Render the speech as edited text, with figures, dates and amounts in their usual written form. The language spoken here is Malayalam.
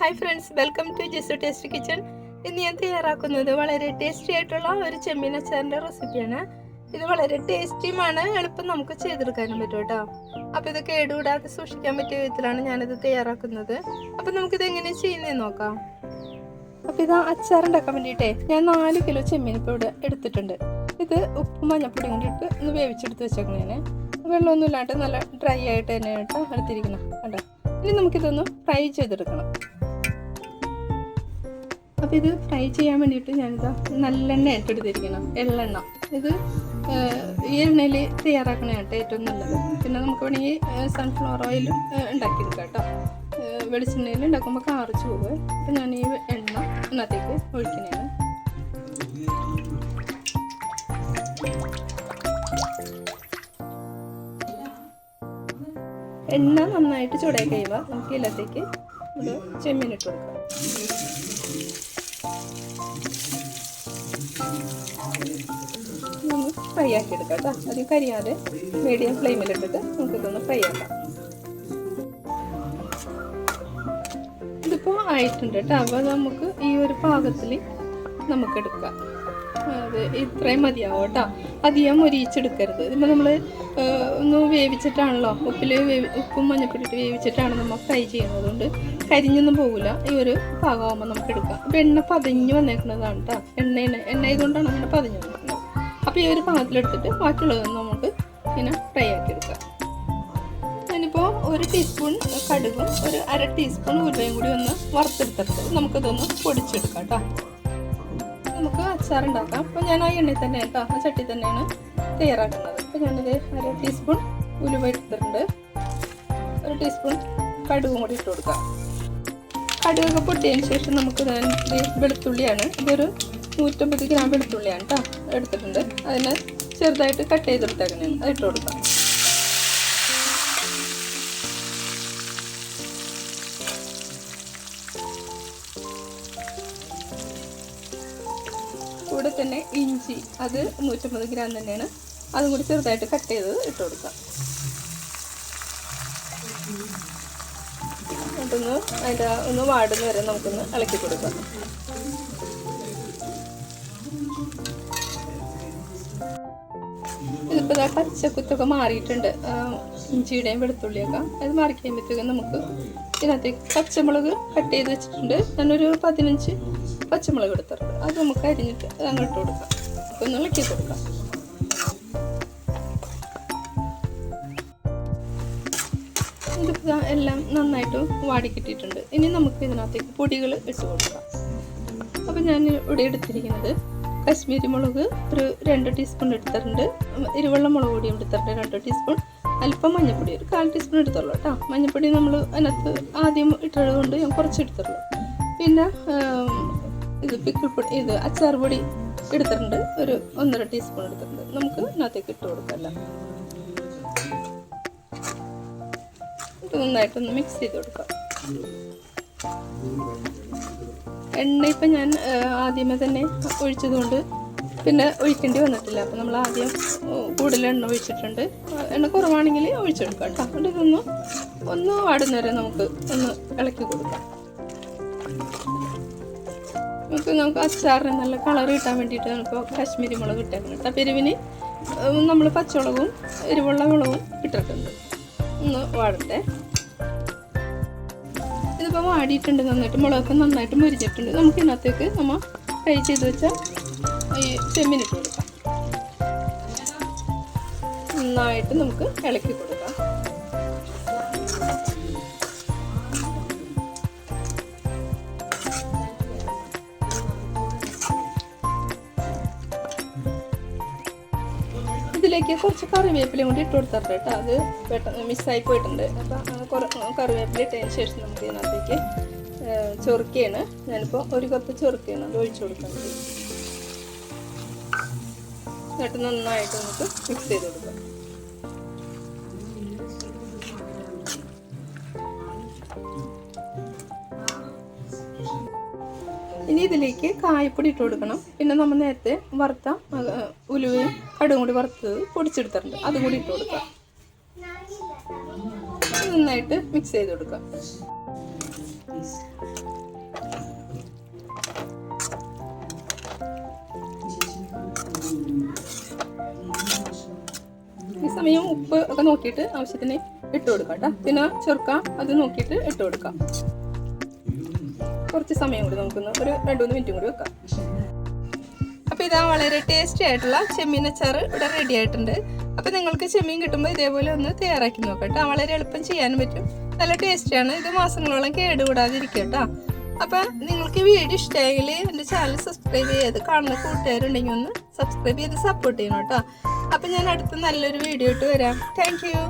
Hi friends, welcome to Jisu tasty kitchen. ഇന്ന് ഞാൻ തയ്യാറാക്കുന്നത് വളരെ ടേസ്റ്റി ആയിട്ടുള്ള ഒരു ചെമ്മീൻ അച്ചാറിൻ്റെ റെസിപ്പിയാണ്. ഇത് വളരെ ടേസ്റ്റിയുമാണ്, എളുപ്പം നമുക്ക് ചെയ്തെടുക്കാനും പറ്റും കേട്ടോ. അപ്പോൾ ഇത് കേടുകൂടാതെ സൂക്ഷിക്കാൻ പറ്റിയ വിധത്തിലാണ് ഞാനിത് തയ്യാറാക്കുന്നത്. അപ്പോൾ നമുക്കിത് എങ്ങനെ ചെയ്യുന്നതെന്ന് നോക്കാം. അപ്പോൾ ഇത് അച്ചാറുണ്ടാക്കാൻ വേണ്ടിയിട്ടേ ഞാൻ 4 കിലോ ചെമ്മീൻ ഇപ്പോൾ ഇവിടെ എടുത്തിട്ടുണ്ട്. ഇത് ഉപ്പും മഞ്ഞപ്പൊടിയും കൊണ്ടിട്ട് ഒന്ന് വേവിച്ചെടുത്ത് വെച്ചേക്കണേ. വെള്ളമൊന്നും ഇല്ലാണ്ട് നല്ല ഡ്രൈ ആയിട്ട് തന്നെ കേട്ടോ എടുത്തിരിക്കണം കേട്ടോ. ഇനി നമുക്കിതൊന്ന് ഫ്രൈ ചെയ്തെടുക്കണം. അപ്പോൾ ഇത് ഫ്രൈ ചെയ്യാൻ വേണ്ടിയിട്ട് ഞാനിതാ നല്ലെണ്ണ എടുത്തിരിക്കണം, എള്ളെണ്ണ. ഇത് ഈ എണ്ണയിൽ തയ്യാറാക്കണ കേട്ടോ ഏറ്റവും നല്ലത്. പിന്നെ നമുക്ക് വേണമെങ്കിൽ സൺഫ്ലവർ ഓയിലും ഉണ്ടാക്കിയെടുക്കാം കേട്ടോ. വെളിച്ചെണ്ണയിൽ ഉണ്ടാക്കുമ്പോൾ കാറിച്ച് പോകും. അപ്പോൾ ഞാൻ ഈ എണ്ണ ഇതിനകത്തേക്ക് ഒഴിക്കണേണ്. എണ്ണ നന്നായിട്ട് ചൂടായി കഴിയുമ്പോൾ നമുക്ക് ഇതിനകത്തേക്ക് ഒരു ചെമ്മീൻ ഇട്ട് കൊടുക്കാം. ഒന്ന് ഫ്രൈ ആക്കി എടുക്കാം കേട്ടോ. അത് കരിയാതെ മീഡിയം ഫ്ലെയിമിലിട്ടിട്ട് നമുക്കിതൊന്ന് ഫ്രൈ ആക്കാം. ഇതിപ്പോൾ ആയിട്ടുണ്ട് കേട്ടോ. അപ്പോൾ നമുക്ക് ഈ ഒരു പാകത്തിൽ നമുക്കെടുക്കാം. അത് ഇത്രയും മതിയാവും കേട്ടോ. അധികം മൊരിയിച്ചെടുക്കരുത്. ഇതിപ്പോൾ നമ്മൾ ഒന്ന് വേവിച്ചിട്ടാണല്ലോ, ഉപ്പും മഞ്ഞപ്പൊടിയിട്ട് വേവിച്ചിട്ടാണ് നമ്മൾ ഫ്രൈ ചെയ്യുന്നത്. അതുകൊണ്ട് കരിഞ്ഞൊന്നും പോകില്ല. ഈ ഒരു പാകമാകുമ്പോൾ നമുക്ക് എടുക്കാം. അപ്പോൾ എണ്ണ പതിഞ്ഞ് വന്നേക്കുന്നതാണ് കേട്ടോ. എണ്ണ ഇതുകൊണ്ടാണ് അങ്ങനെ പതിഞ്ഞ് വന്നിരിക്കുന്നത്. അപ്പോൾ ഈ ഒരു പാകത്തിലെടുത്തിട്ട് ബാക്കിയുള്ളതൊന്നും നമുക്ക് ഇങ്ങനെ ഫ്രൈ ആക്കി എടുക്കാം. ഞാനിപ്പോൾ 1 ടീസ്പൂൺ കടുകും 1/2 ടീസ്പൂൺ ഉലുവയും കൂടി ഒന്ന് വറുത്തെടുത്തിട്ട് നമുക്കിതൊന്ന് പൊടിച്ചെടുക്കാം കേട്ടോ. നമുക്ക് അച്ചാറുണ്ടാക്കാം. അപ്പോൾ ഞാൻ ആ എണ്ണയിൽ തന്നെ കേട്ടോ, ആ ചട്ടി തന്നെയാണ് തയ്യാറാക്കുന്നത്. അപ്പോൾ ഞാനിത് 1/2 ടീസ്പൂൺ ഉലുവ എടുത്തിട്ടുണ്ട്. 1 ടീസ്പൂൺ കടുകും കൂടി ഇട്ട് കൊടുക്കാം. കടുകൊക്കെ പൊട്ടിയതിന് ശേഷം നമുക്ക് വെളുത്തുള്ളിയാണ്, ഇതൊരു 150 ഗ്രാം വെളുത്തുള്ളിയാണ് കേട്ടോ എടുത്തിട്ടുണ്ട്. അതിനെ ചെറുതായിട്ട് കട്ട് ചെയ്തെടുത്തേക്കണേണ്, അത് ഇട്ട് കൊടുക്കാം. കൂടെ തന്നെ ഇഞ്ചി, അത് 150 ഗ്രാം തന്നെയാണ്, അതും കൂടി ചെറുതായിട്ട് കട്ട് ചെയ്തത് ഇട്ട് കൊടുക്കാം. എന്നിട്ടൊന്ന് അതിൻ്റെ ഒന്ന് വാടുന്ന വരെ നമുക്കൊന്ന് ഇളക്കി കൊടുക്കാം. ഇതിപ്പോൾ ഇതാ പച്ചക്കുത്തൊക്കെ മാറിയിട്ടുണ്ട്, ഇഞ്ചിയുടെയും വെളുത്തുള്ളിയൊക്കെ. അത് മാറി കഴിയുമ്പോഴത്തേക്കും നമുക്ക് ഇതിനകത്തേക്ക് പച്ചമുളക് കട്ട് ചെയ്ത് വെച്ചിട്ടുണ്ട്. ഞാനൊരു 15 പച്ചമുളക് എടുത്തിട്ടുണ്ട്. അത് നമുക്ക് അരിഞ്ഞിട്ട് അങ്ങ് ഇട്ട് കൊടുക്കാം. ഒന്ന് ഇളക്കി കൊടുക്കാം. ഇതിപ്പോൾ എല്ലാം നന്നായിട്ട് വാടിക്കിട്ടിട്ടുണ്ട്. ഇനി നമുക്ക് ഇതിനകത്തേക്ക് പൊടികൾ ഇട്ട് കൊടുക്കാം. അപ്പോൾ ഞാൻ ഇവിടെ എടുത്തിരിക്കുന്നത് കശ്മീരി മുളക് ഒരു 2 ടീസ്പൂൺ എടുത്തിട്ടുണ്ട്. ഇരുവെള്ള മുളക് പൊടിയും എടുത്തിട്ടുണ്ട് 2 ടീസ്പൂൺ. അല്പം മഞ്ഞൾപ്പൊടി ഒരു 1/4 ടീസ്പൂൺ എടുത്തുള്ളൂ കേട്ടോ. മഞ്ഞൾപ്പൊടി നമ്മൾ അതിനകത്ത് ആദ്യം ഇട്ടത് കൊണ്ട് ഞാൻ കുറച്ച് എടുത്തുള്ളൂ. പിന്നെ ഇത് പിക്കിൾ പൊടി, ഇത് അച്ചാർ പൊടി എടുത്തിട്ടുണ്ട്, ഒരു 1.5 ടീസ്പൂൺ എടുത്തിട്ടുണ്ട്. നമുക്ക് ഇതിനകത്തേക്ക് ഇട്ട് കൊടുക്കല്ല. ഇത് നന്നായിട്ടൊന്ന് മിക്സ് ചെയ്ത് കൊടുക്കാം. എണ്ണ ഇപ്പം ഞാൻ ആദ്യമേ തന്നെ ഒഴിച്ചതുകൊണ്ട് പിന്നെ ഒഴിക്കേണ്ടി വന്നിട്ടില്ല. അപ്പം നമ്മൾ ആദ്യം കൂടുതൽ എണ്ണ ഒഴിച്ചിട്ടുണ്ട്. എണ്ണ കുറവാണെങ്കിൽ ഒഴിച്ചെടുക്കാം കേട്ടോ. അതുകൊണ്ട് ഒന്ന് വാടുന്നവരെ നമുക്ക് ഒന്ന് ഇളക്കി കൊടുക്കാം. നമുക്ക് അച്ചാറിന് നല്ല കളർ കിട്ടാൻ വേണ്ടിയിട്ട് നമുക്ക് കശ്മീരി മുളക് ഇട്ടേക്കണം കേട്ടോ. പെരുവിന് നമ്മൾ പച്ചമുളകും എരിവുള്ള മുളകും ഇട്ടിട്ടുണ്ട്. ഒന്ന് വാടട്ടെ. ഇതിപ്പോൾ വാടിയിട്ടുണ്ട് നന്നായിട്ട്, മുളകൊക്കെ നന്നായിട്ട് മുരിഞ്ഞിട്ടുണ്ട്. നമുക്ക് ഇതിനകത്തേക്ക് നമ്മൾ ഫ്രൈ ചെയ്ത് വെച്ച ഈ ചെമ്മീനിട്ട് കൊടുക്കാം. നന്നായിട്ട് നമുക്ക് ഇളക്കി കൊടുക്കാം. ഇതിലേക്ക് കുറച്ച് കറിവേപ്പിലയും കൂടി ഇട്ട് കൊടുത്തിട്ടുണ്ട് കേട്ടോ. അത് പെട്ടെന്ന് മിസ്സായി പോയിട്ടുണ്ട്. അപ്പോൾ കറിവേപ്പില ഇട്ടതിന് ശേഷം നമുക്ക് ഇതിനകത്തേക്ക് ചൊറുക്കയാണ്. ഞാനിപ്പോൾ 1 കപ്പ് ചൊറുക്കയാണ്, അത് ഒഴിച്ചു കൊടുക്കുന്നത്. എന്നിട്ട് നന്നായിട്ട് നമുക്ക് മിക്സ് ചെയ്ത് കൊടുക്കാം. ഇനി ഇതിലേക്ക് കായപ്പൊടി ഇട്ട് കൊടുക്കണം. പിന്നെ നമ്മൾ നേരത്തെ വറുത്ത ഉലുവയും കടുകും കൂടി വറുത്തത് പൊടിച്ചെടുത്തിട്ടുണ്ട്, അതും കൂടി ഇട്ട് കൊടുക്കാം. നന്നായിട്ട് മിക്സ് ചെയ്ത് കൊടുക്കാം. ഈ സമയം ഉപ്പ് ഒക്കെ നോക്കിയിട്ട് ആവശ്യത്തിന് ഇട്ട് കൊടുക്കാം കേട്ടോ. പിന്നെ ചെറുക്ക അത് നോക്കിയിട്ട് ഇട്ട് കൊടുക്കാം. കുറച്ച് സമയം കൂടി നമുക്കൊന്ന് ഒരു 2-3 മിനിറ്റും കൂടി വെക്കാം. അപ്പോൾ ഇതാ വളരെ ടേസ്റ്റി ആയിട്ടുള്ള ചെമ്മീൻ അച്ചാറ് ഇവിടെ റെഡി ആയിട്ടുണ്ട്. അപ്പോൾ നിങ്ങൾക്ക് ചെമ്മീൻ കിട്ടുമ്പോൾ ഇതേപോലെ ഒന്ന് തയ്യാറാക്കി നോക്കാം കേട്ടോ. വളരെ എളുപ്പം ചെയ്യാനും പറ്റും, നല്ല ടേസ്റ്റിയാണ്. ഇത് മാസങ്ങളോളം കേടുകൂടാതിരിക്കും കേട്ടോ. അപ്പം നിങ്ങൾക്ക് ഈ വീഡിയോ ഇഷ്ടമായെങ്കിൽ എൻ്റെ ചാനൽ സബ്സ്ക്രൈബ് ചെയ്ത് കാണുന്ന കൂട്ടുകാരുണ്ടെങ്കിൽ ഒന്ന് സബ്സ്ക്രൈബ് ചെയ്ത് സപ്പോർട്ട് ചെയ്യണം കേട്ടോ. അപ്പം ഞാൻ അടുത്ത നല്ലൊരു വീഡിയോ ഇട്ട് വരാം. Thank you.